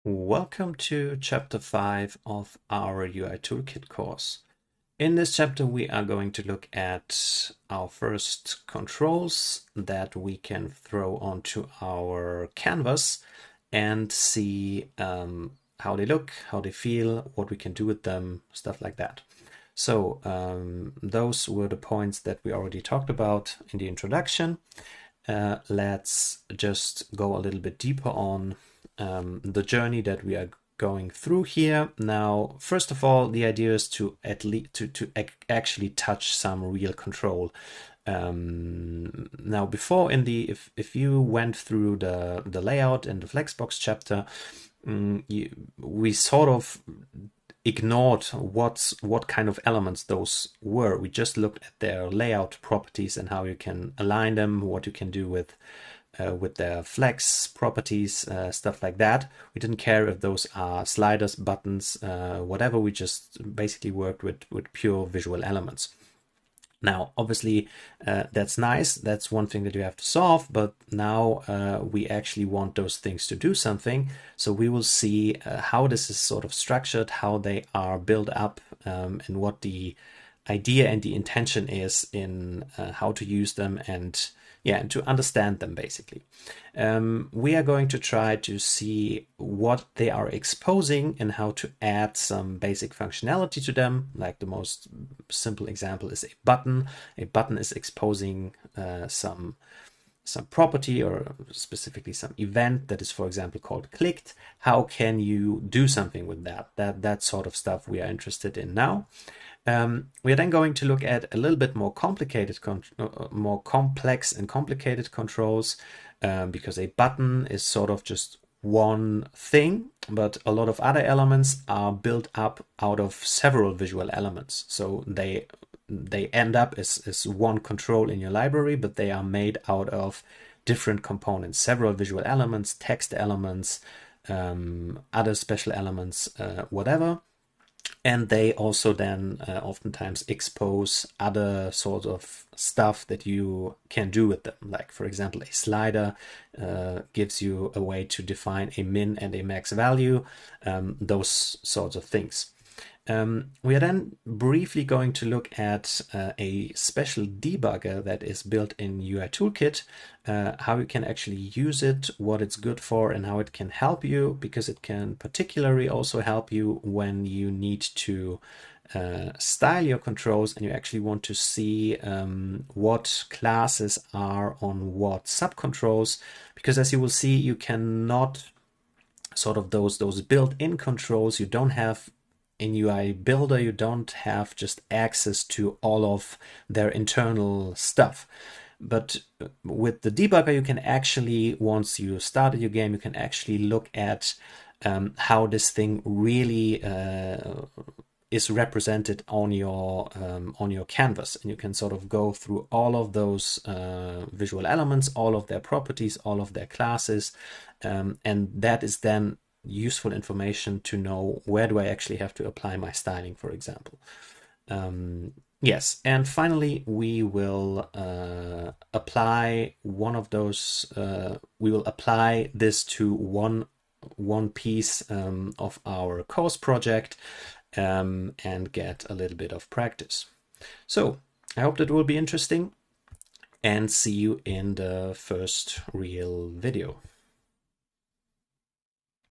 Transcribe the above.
Welcome to Chapter 5 of our UI Toolkit course. In this chapter, we are going to look at our first controls that we can throw onto our canvas and see how they look, how they feel, what we can do with them, stuff like that. So those were the points that we already talked about in the introduction. Let's just go a little bit deeper on the journey that we are going through here. Now, first of all, the idea is to actually touch some real control. Now, before if you went through the layout in the Flexbox chapter, we sort of ignored what kind of elements those were. We just looked at their layout properties and how you can align them, what you can do with their flex properties, stuff like that. We didn't care if those are sliders, buttons, whatever. We just basically worked with pure visual elements. Now, obviously, that's nice. That's one thing that you have to solve, but now we actually want those things to do something. So we will see how this is sort of structured, how they are built up, and what the idea and the intention is in how to use them and to understand them, basically. We are going to try to see what they are exposing and how to add some basic functionality to them. Like the most simple example is a button. A button is exposing some property or specifically some event that is, for example, called clicked. How can you do something with that? That sort of stuff we are interested in now. We are then going to look at a little bit more complicated, more complex and complicated controls, because a button is sort of just one thing, but a lot of other elements are built up out of several visual elements. So they end up as one control in your library, but they are made out of different components, several visual elements, text elements, other special elements, whatever. And they also then oftentimes expose other sort of stuff that you can do with them. Like, for example, a slider gives you a way to define a min and a max value, those sorts of things. We are then briefly going to look at a special debugger that is built in UI Toolkit, how you can actually use it, what it's good for, and how it can help you, because it can particularly also help you when you need to style your controls and you actually want to see what classes are on what subcontrols, because as you will see, you cannot sort of those built-in controls, you don't have in UI Builder, you don't have just access to all of their internal stuff. But with the debugger, you can actually, once you started your game, you can actually look at how this thing really is represented on your canvas, and you can sort of go through all of those visual elements, all of their properties, all of their classes, and that is then useful information to know where do I actually have to apply my styling, for example. Yes, and finally we will apply one of those. We will apply this to one piece of our course project and get a little bit of practice. So I hope that will be interesting, and see you in the first real video.